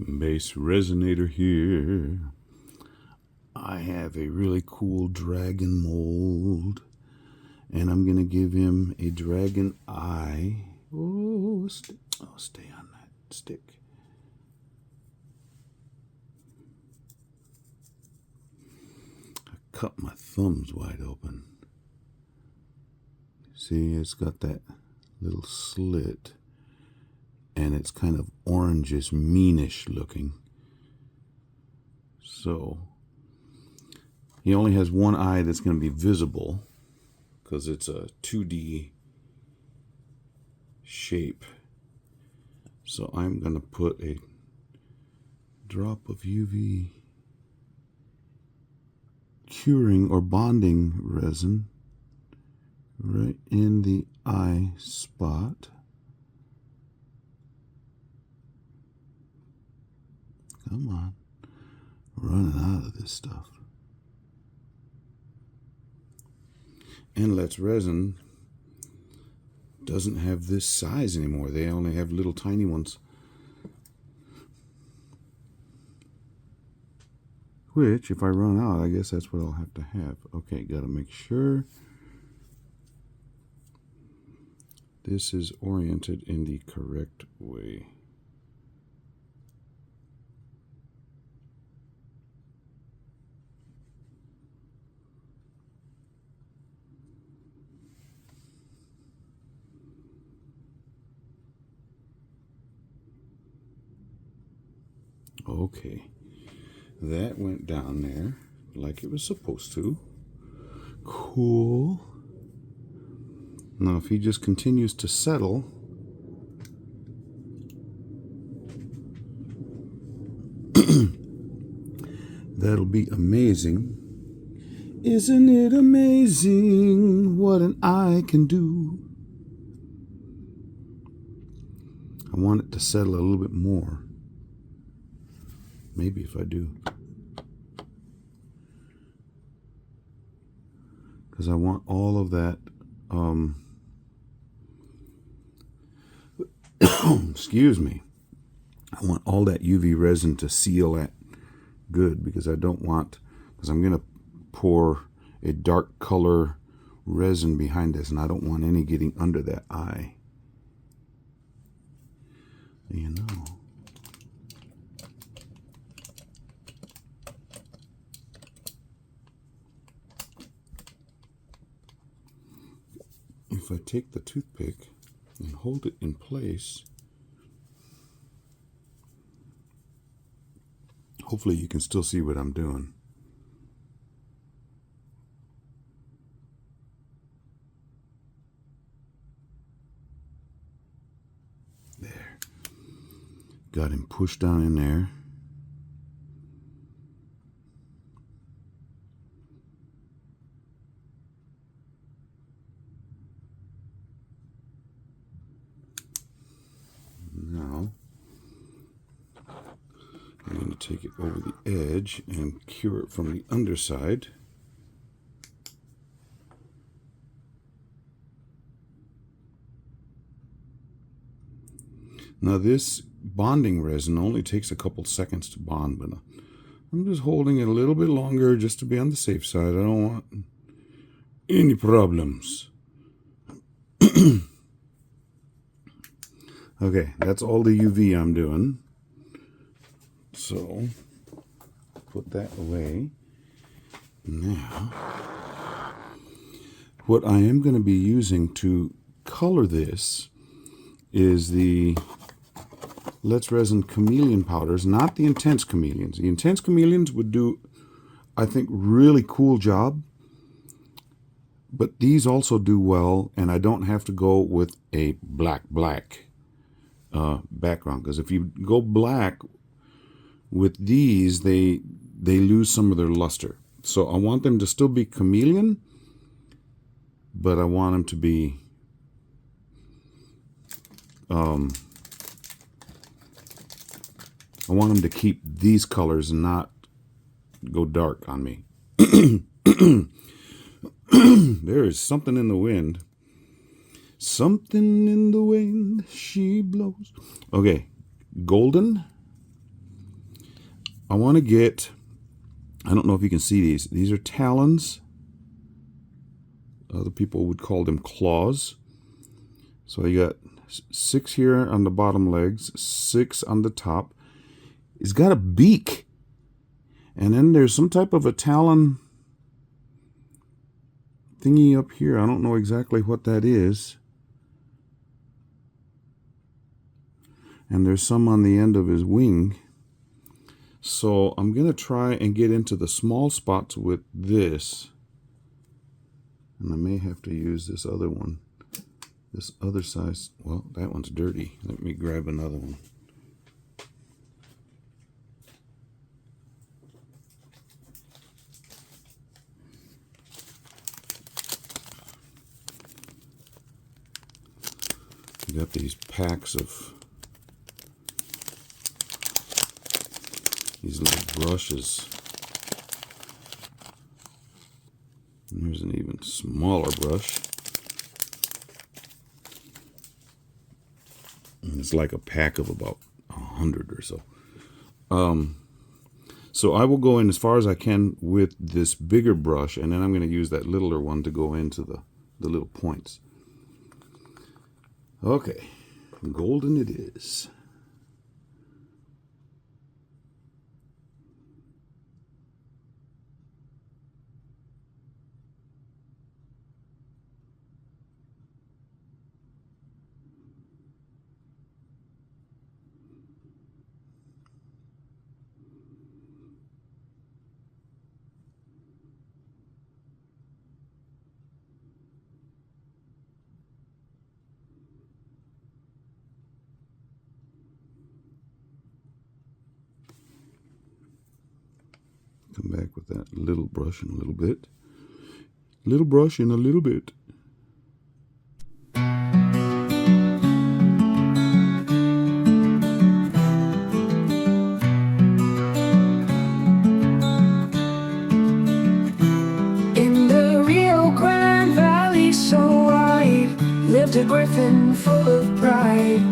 BassResinator here. I have a really cool dragon mold, and I'm going to give him a dragon eye. Oh, stay on that stick. I cut my thumbs wide open. See, it's got that little slit, and it's kind of orangish, meanish looking. So he only has one eye that's going to be visible because it's a 2D shape. So I'm going to put a drop of UV curing or bonding resin right in the eye spot. Come on, running out of this stuff. And Let's Resin doesn't have this size anymore. They only have little tiny ones. Which, if I run out, I guess that's what I'll have to have. Okay, gotta make sure this is oriented in the correct way. Okay, that went down there like it was supposed to. Cool. Now if he just continues to settle, that'll be amazing. Isn't it amazing what an eye can do? I want it to settle a little bit more. Maybe if I do. Because I want all of that, excuse me. I want all that UV resin to seal that good, because I don't want, because I'm going to pour a dark color resin behind this, and I don't want any getting under that eye. You know. If I take the toothpick and hold it in place, hopefully you can still see what I'm doing. There. Got him pushed down in there. Now, I'm going to take it over the edge and cure it from the underside. Now this bonding resin only takes a couple seconds to bond, but I'm just holding it a little bit longer just to be on the safe side. I don't want any problems. Okay, that's all the UV I'm doing. So, put that away. Now, what I am going to be using to color this is the Let's Resin chameleon powders, not the intense chameleons. The intense chameleons would do, I think, really cool job. But these also do well, and I don't have to go with a black background, because if you go black with these, they lose some of their luster. So I want them to still be chameleon, but I want them to be I want them to keep these colors and not go dark on me. There is something in the wind. Something in the wind she blows. Okay, golden I want to get, I don't know if you can see these. These are talons. Other people would call them claws. So you got 6 here on the bottom legs, 6 on the top. It's got a beak. And then there's some type of a talon thingy up here. I don't know exactly what that is. And there's some on the end of his wing. So I'm going to try and get into the small spots with this. And I may have to use this other one. This other size. Well, that one's dirty. Let me grab another one. You got these packs of these little brushes. And here's an even smaller brush. And it's like a pack of about 100 or so. So I will go in as far as I can with this bigger brush, and then I'm going to use that littler one to go into the little points. Okay, golden it is. Come back with that little brush in a little bit. Little brush in a little bit. In the Rio Grande Valley so wide, lived a Griffin full of pride.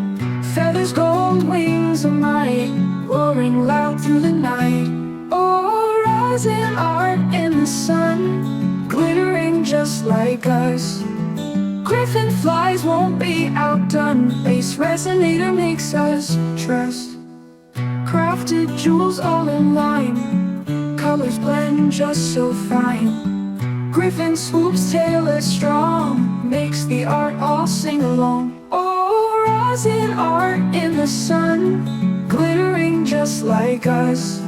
Feathers, gold wings of might, roaring loud through the night. Resin art in the sun, glittering just like us. Griffin flies won't be outdone. BassResinator makes us trust. Crafted jewels all in line, colors blend just so fine. Griffin swoops, tail is strong, makes the art all sing along. Oh, resin art in the sun, glittering just like us.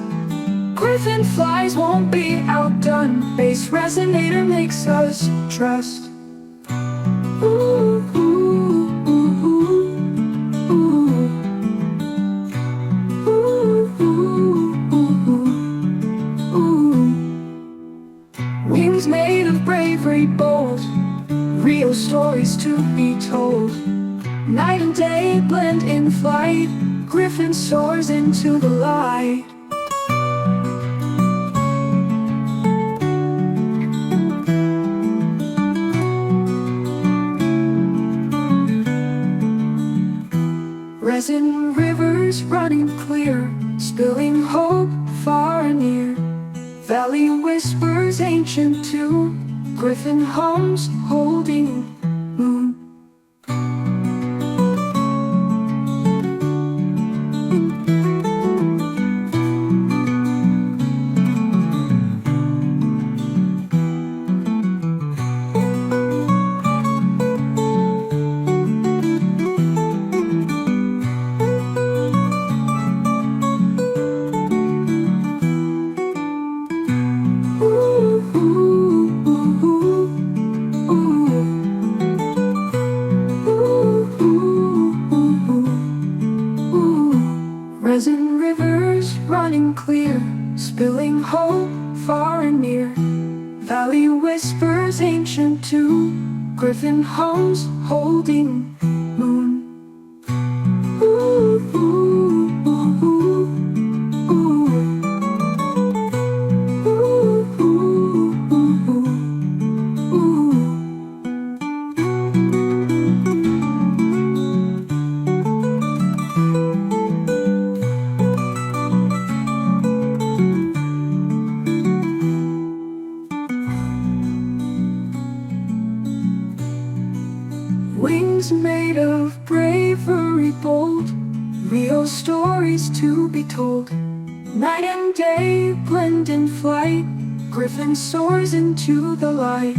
Griffin flies won't be outdone. BassResinator makes us trust. Ooh, ooh, ooh, ooh, ooh. Ooh, ooh, ooh, ooh. Wings made of bravery bold, real stories to be told. Night and day blend in flight, Griffin soars into the light. Resin rivers running clear, spilling hope far and near. Valley whispers ancient too, Griffin hums holding moon. Resin rivers running clear, spilling hope far and near. Valley whispers ancient too, Griffin hums holding moon. Ooh, ooh, ooh, ooh, ooh. Ooh, ooh, ooh, ooh, ooh. stories to be told. Night and day blend in flight. Griffin soars into the light.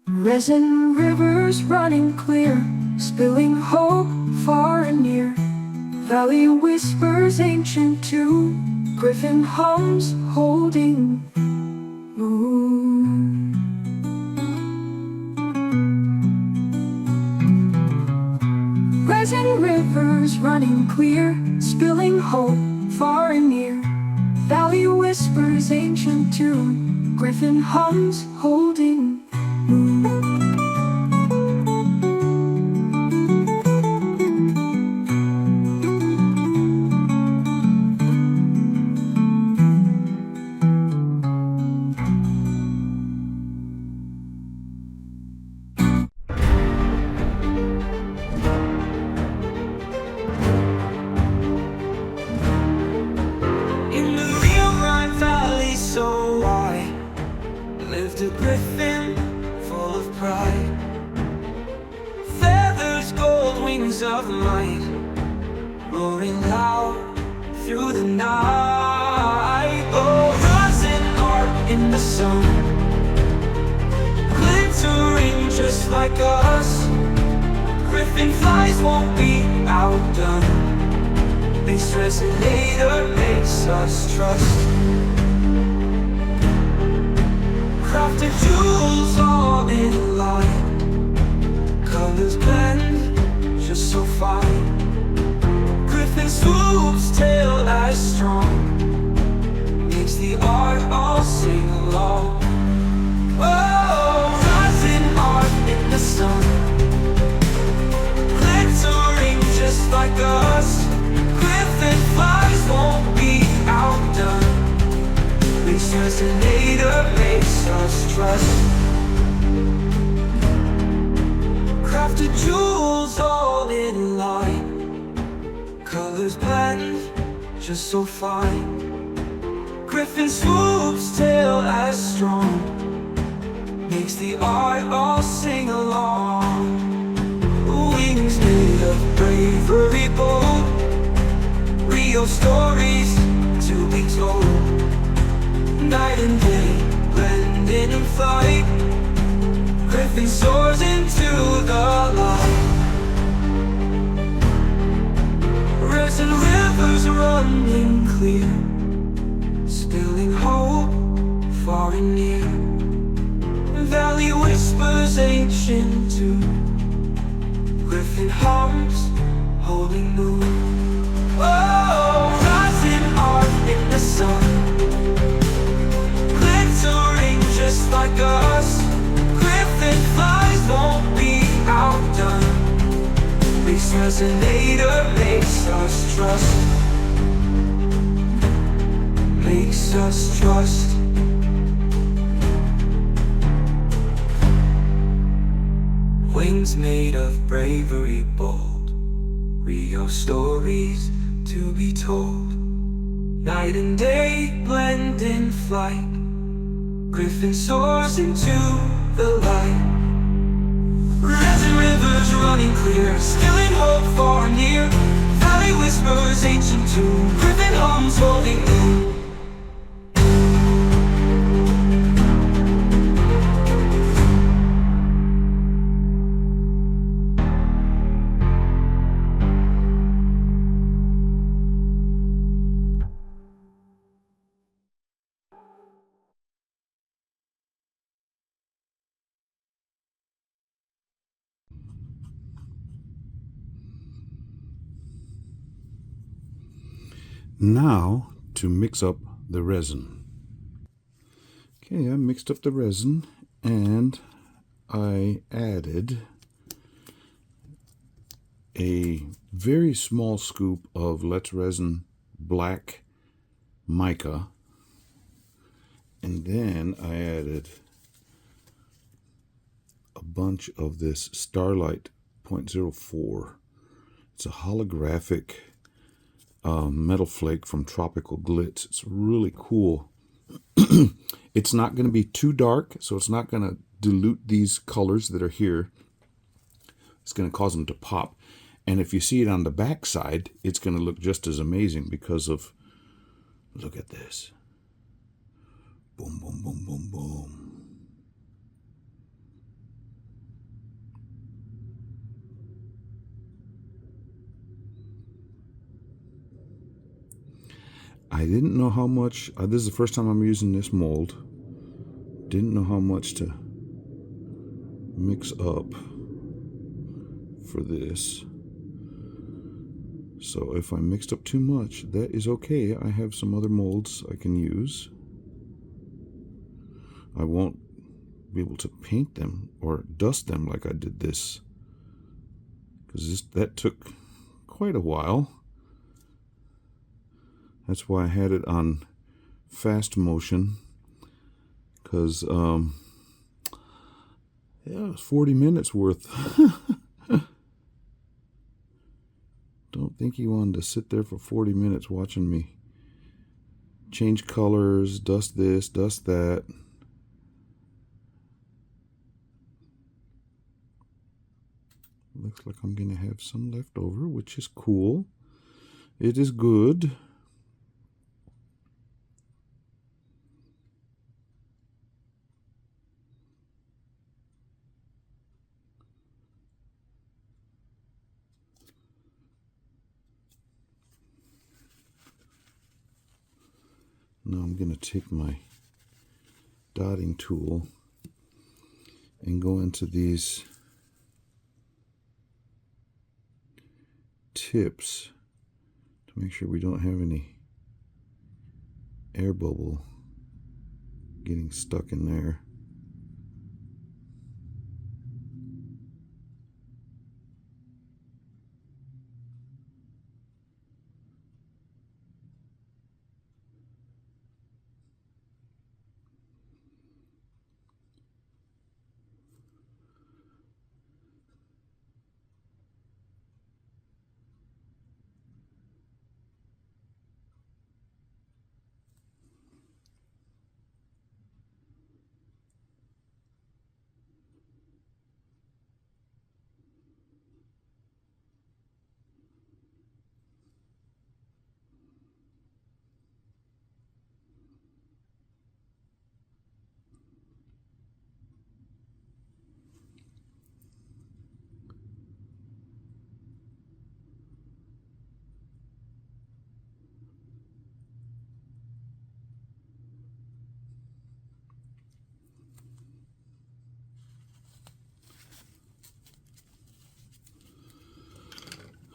Resin rivers running clear, spilling hope far and near. Valley whispers ancient too. Griffin hums holding moon. Resin rivers running clear, spilling hope far and near. Valley whispers ancient tune. Griffin hums holding moon. Lived a griffin full of pride, feathers, gold wings of light, roaring loud through the night. Oh, resin art in the sun, glittering just like us. Griffin flies won't be outdone. BassResinator makes us trust. Crafted jewels all in line, colors blend just so fine. Griffin swoops, tail as strong, makes the art all sing along. Oh, rising art in the sun, glittering just like us. Griffin flies won't be outdone. BassResinator makes us trust. Crafted jewels all in line, colors blend just so fine. Griffin swoops, tail as strong, makes the art all sing along. Wings made of bravery bold, real stories to be told. Night and day blending in flight. Griffin soars into the light. Resin rivers running clear, spilling hope far and near. Valley whispers ancient too. Griffin hums holding moon. Oh, rising art in the sun, just like us. Griffin flies won't be outdone. BassResinator makes us trust. Makes us trust. Wings made of bravery bold, real stories to be told. Night and day blend in flight. Griffin soars into the light. Resin rivers running clear, spilling hope far and near. Valley whispers ancient tune. Griffin hums holding moon. Now to mix up the resin. Okay, I mixed up the resin and I added a very small scoop of Let's Resin black mica, and then I added a bunch of this Starlight 0.04. It's a holographic metal flake from Tropical Glitz. It's really cool. It's not going to be too dark, so it's not going to dilute these colors that are here. It's going to cause them to pop. And if you see it on the back side, it's going to look just as amazing because of, look at this. Boom, boom, boom, boom, boom. I didn't know how much, this is the first time I'm using this mold. Didn't know how much to mix up for this. So if I mixed up too much, that is okay. I have some other molds I can use. I won't be able to paint them or dust them like I did this, because that took quite a while. That's why I had it on fast motion, because yeah, it was 40 minutes worth. Don't think you wanted to sit there for 40 minutes watching me change colors, dust this, dust that. Looks like I'm gonna have some left over, which is cool. It is good. Now I'm going to take my dotting tool and go into these tips to make sure we don't have any air bubble getting stuck in there.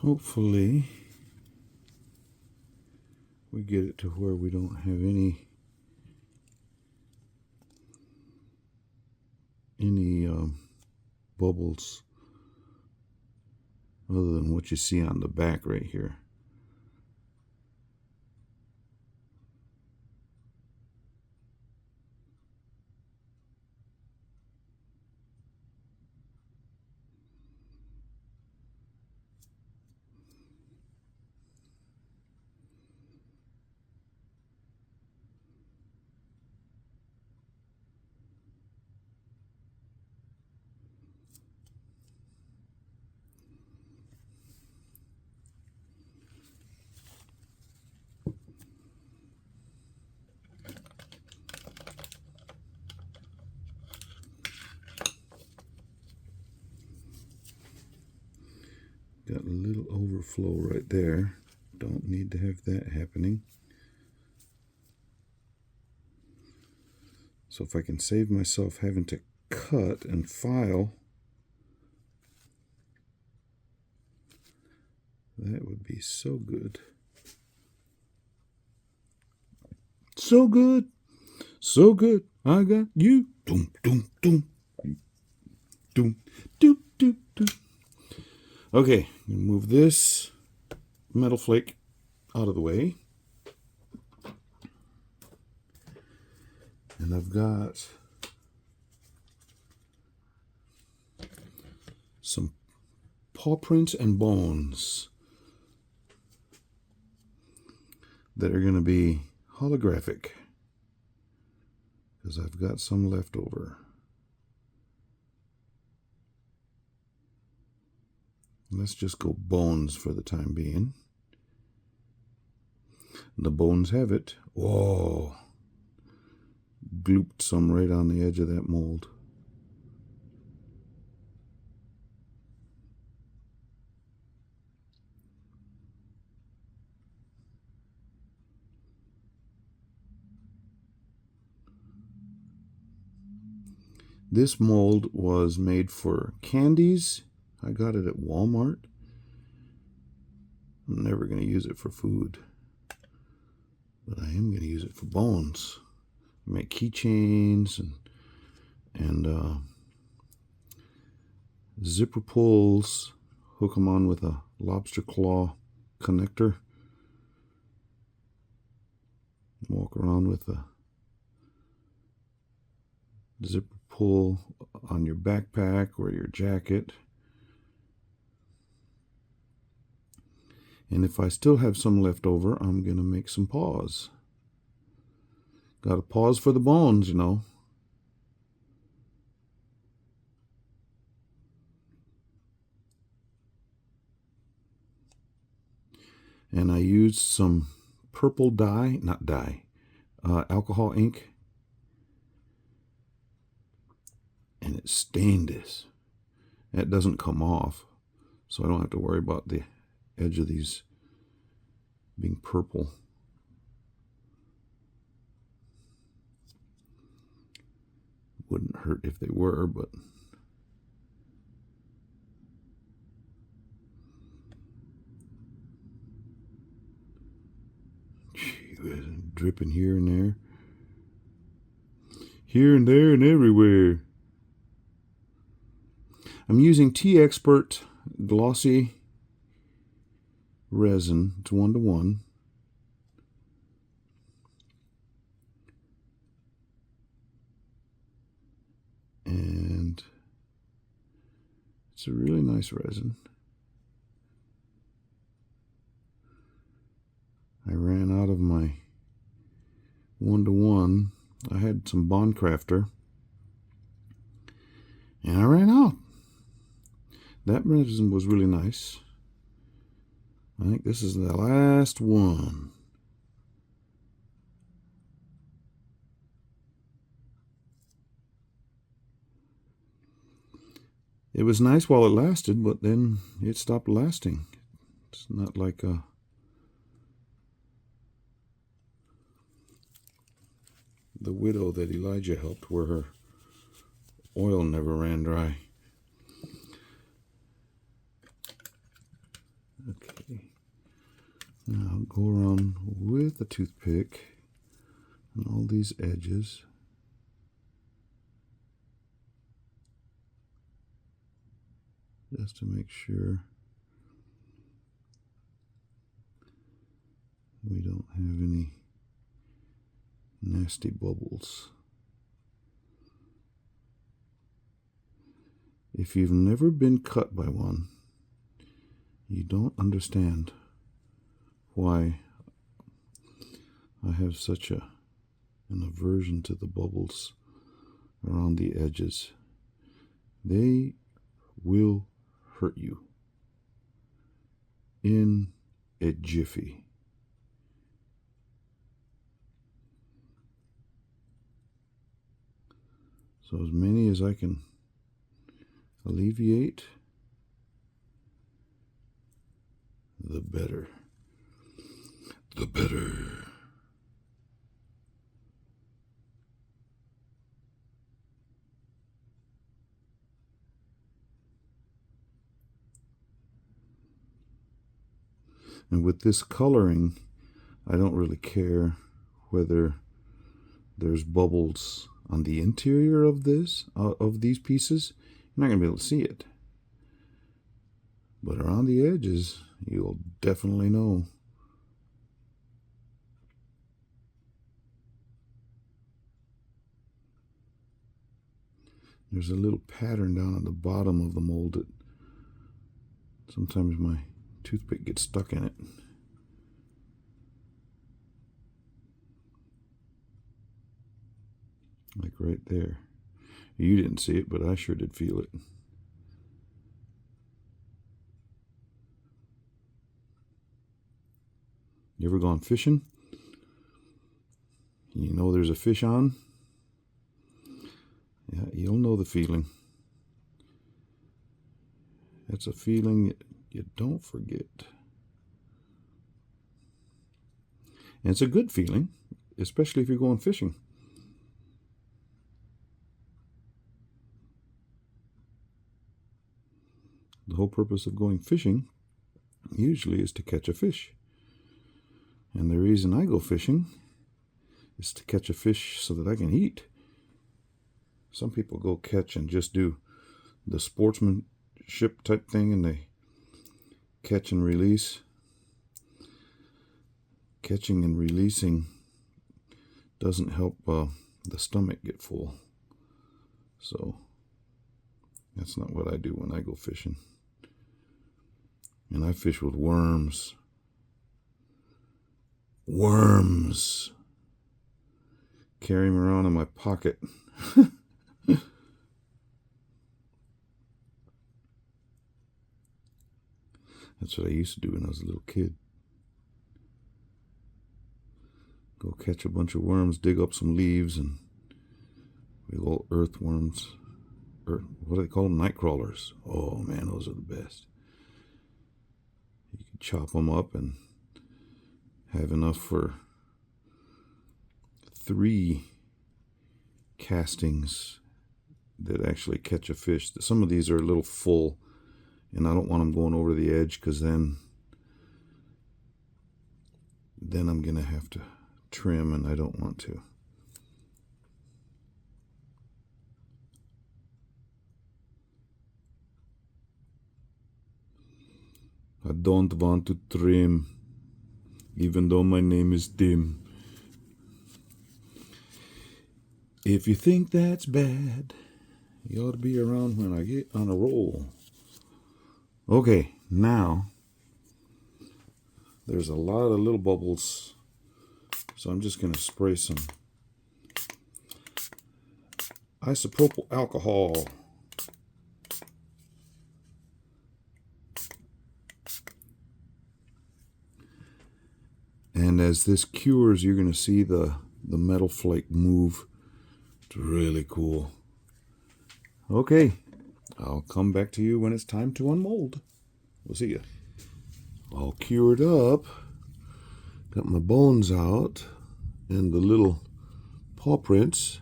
Hopefully we get it to where we don't have any bubbles other than what you see on the back right here. Got a little overflow right there. Don't need to have that happening. So if I can save myself having to cut and file, that would be so good. So good. So good. I got you. Doom, doom, doom. Doom, doom, doom, doom. Okay, move this metal flake out of the way. And I've got some paw prints and bones that are going to be holographic, because I've got some left over. Let's just go bones for the time being. The bones have it. Whoa! Glooped some right on the edge of that mold. This mold was made for candies. I got it at Walmart. I'm never going to use it for food, but I am going to use it for bones. Make keychains and zipper pulls. Hook them on with a lobster claw connector. Walk around with a zipper pull on your backpack or your jacket. And if I still have some left over, I'm going to make some paws. Got to pause for the bones, you know. And I used some purple dye, not dye, alcohol ink. And it stained this. That doesn't come off, so I don't have to worry about the edge of these being purple. Wouldn't hurt if they were, but dripping here and there. Here and there and everywhere. I'm using T-Expert glossy resin. It's 1:1. And it's a really nice resin. I ran out of my 1:1. I had some Bond Crafter, and I ran out. That resin was really nice. I think this is the last one. It was nice while it lasted, but then it stopped lasting. It's not like the widow that Elijah helped, where her oil never ran dry. Okay, now I'll go around with a toothpick on all these edges. Just to make sure we don't have any nasty bubbles. If you've never been cut by one, you don't understand why I have such an aversion to the bubbles around the edges. They will hurt you in a jiffy. So as many as I can alleviate, the better. The better. And with this coloring, I don't really care whether there's bubbles on the interior of this, of these pieces. You're not going to be able to see it. But around the edges, you'll definitely know. There's a little pattern down at the bottom of the mold that sometimes my toothpick gets stuck in it. Like right there. You didn't see it, but I sure did feel it. You ever gone fishing? You know there's a fish on? Yeah, you'll know the feeling. It's a feeling you don't forget. And it's a good feeling, especially if you're going fishing. The whole purpose of going fishing usually is to catch a fish. And the reason I go fishing is to catch a fish so that I can eat. Some people go catch and just do the sportsmanship type thing, and they catch and release. Catching and releasing doesn't help the stomach get full. So that's not what I do when I go fishing. And I fish with worms. Worms. Carry them around in my pocket. That's what I used to do when I was a little kid. Go catch a bunch of worms, dig up some leaves, and big old earthworms. Or what do they call them? Night crawlers. Oh man, those are the best. You can chop them up and have enough for 3 castings that actually catch a fish. Some of these are a little full, and I don't want them going over the edge, because then I'm gonna have to trim, and I don't want to. I don't want to trim, even though my name is Tim. If you think that's bad, you ought to be around when I get on a roll. Okay, now there's a lot of little bubbles, so I'm just going to spray some isopropyl alcohol. And as this cures, you're going to see the metal flake move. It's really cool. Okay, I'll come back to you when it's time to unmold. We'll see you. All cured up. Got my bones out and the little paw prints.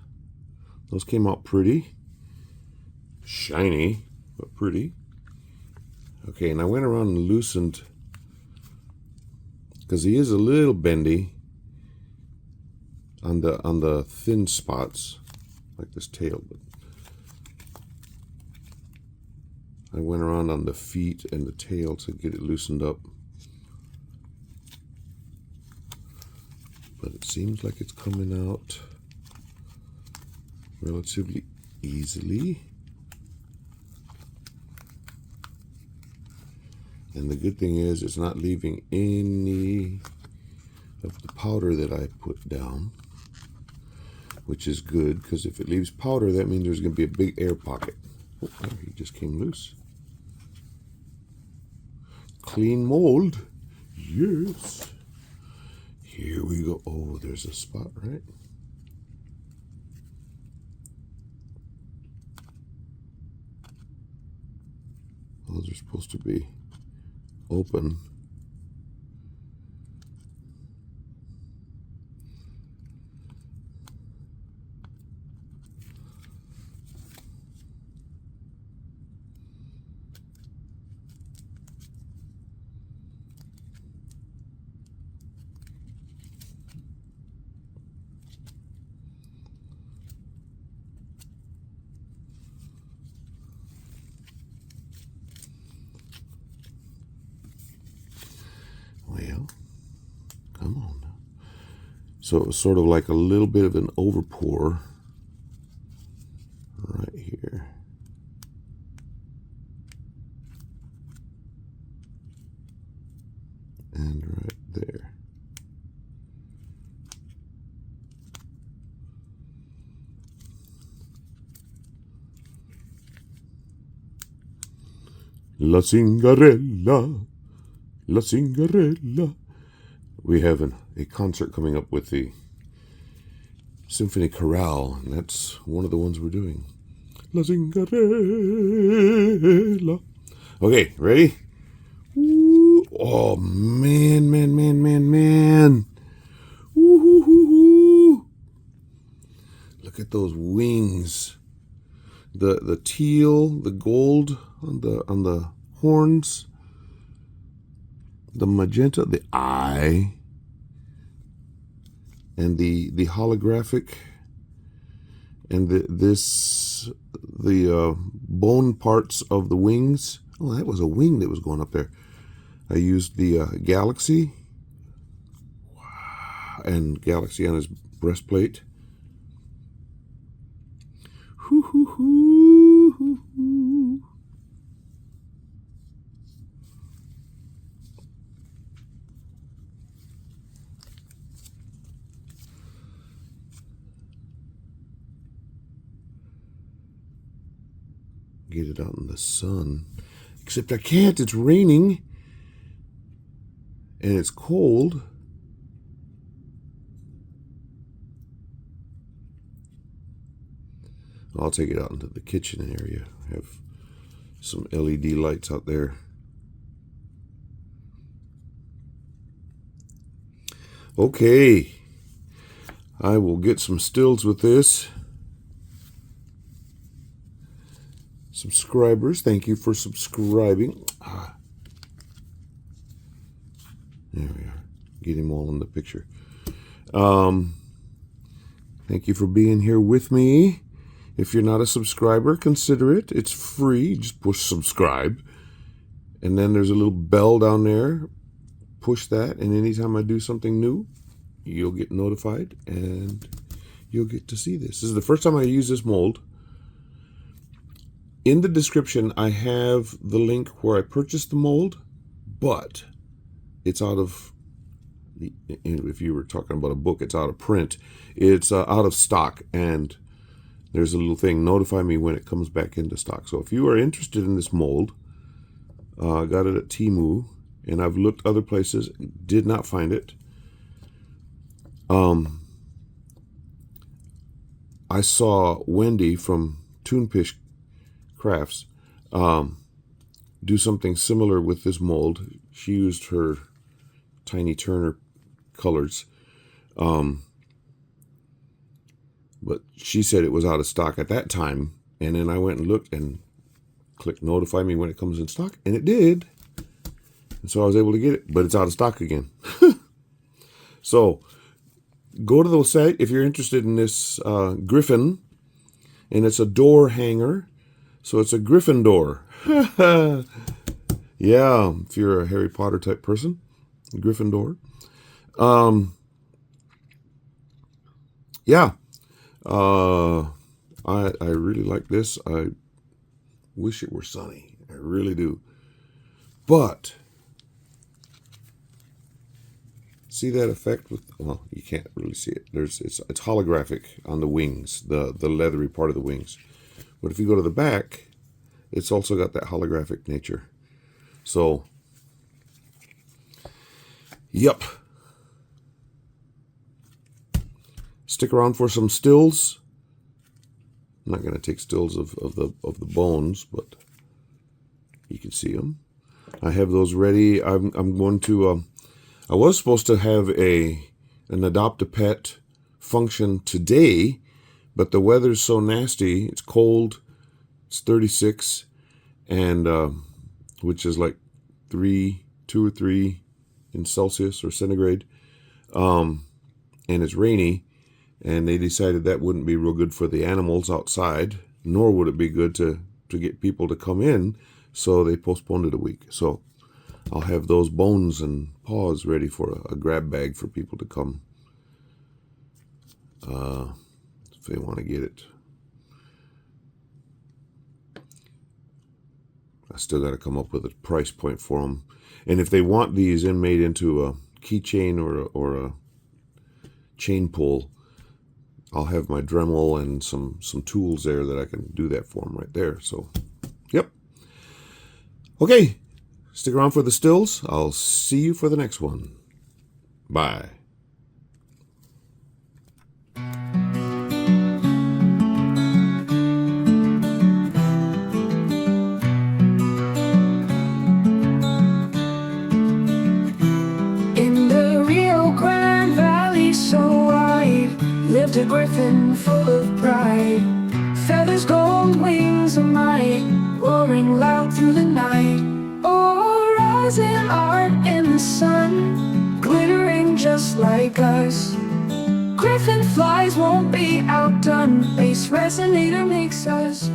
Those came out pretty. Shiny, but pretty. Okay, and I went around and loosened, because he is a little bendy on the thin spots, like this tail. But I went around on the feet and the tail to get it loosened up. But it seems like it's coming out relatively easily. And the good thing is it's not leaving any of the powder that I put down, which is good, because if it leaves powder, that means there's going to be a big air pocket. Oh, he just came loose. Clean mold. Yes. Here we go. Oh, there's a spot, right? Those are supposed to be open. Well, come on now. So it was sort of like a little bit of an overpour right here. And right there. La Cingarella. La Cingarella. we have a concert coming up with the Symphony Chorale, and that's one of the ones we're doing. La Zingarella. Okay, ready? Ooh, oh, man. Ooh. Look at those wings. The teal, the gold on the horns, the magenta, the eye, and the holographic, and the bone parts of the wings. Oh, that was a wing that was going up there. I used the Galaxy. Wow. And Galaxy on his breastplate. Get it out in the sun. Except I can't. It's raining. And it's cold. I'll take it out into the kitchen area. Have some LED lights out there. Okay. I will get some stills with this. Subscribers, thank you for subscribing. There we are. Get him all in the picture. Thank you for being here with me. If you're not a subscriber, consider it. It's free. Just push subscribe. And then there's a little bell down there. Push that, and anytime I do something new, you'll get notified, and you'll get to see this. This is the first time I use this mold. In the description, I have the link where I purchased the mold, but it's out of, if you were talking about a book, it's out of print. It's out of stock, and there's a little thing, notify me when it comes back into stock. So if you are interested in this mold, I got it at Temu, and I've looked other places, did not find it. I saw Wendy from Toonfish Crafts do something similar with this mold. She used her Tiny Turner colors, but she said it was out of stock at that time, and then I went and looked and clicked notify me when it comes in stock, and it did, and so I was able to get it, but it's out of stock again. So go to the site if you're interested in this Griffin, and it's a door hanger. So it's a Griffin door. Yeah, if you're a Harry Potter type person, Griffin door. Yeah. I really like this. I wish it were sunny. I really do. But see that effect with, well, you can't really see it. It's holographic on the wings, the leathery part of the wings. But if you go to the back, it's also got that holographic nature. So, yep. Stick around for some stills. I'm not going to take stills of the bones, but you can see them. I have those ready. I'm going to. I was supposed to have an adopt a pet function today, but the weather's so nasty. It's cold. It's 36, and which is like 2 or 3 in Celsius or centigrade, and it's rainy, and they decided that wouldn't be real good for the animals outside, nor would it be good to get people to come in, so they postponed it a week. So I'll have those bones and paws ready for a grab bag for people to come if they want to get it. I still got to come up with a price point for them. And if they want these made into a keychain or a chain pull, I'll have my Dremel and some tools there that I can do that for them right there. So, yep. Okay, stick around for the stills. I'll see you for the next one. Bye. In the Rio Grande Valley so wide, lived a griffin full of pride. Feathers, gold wings of might, roaring loud through the night. Oh, rising art in the sun, glittering just like us. Griffin flies won't be outdone, BassResinator makes us.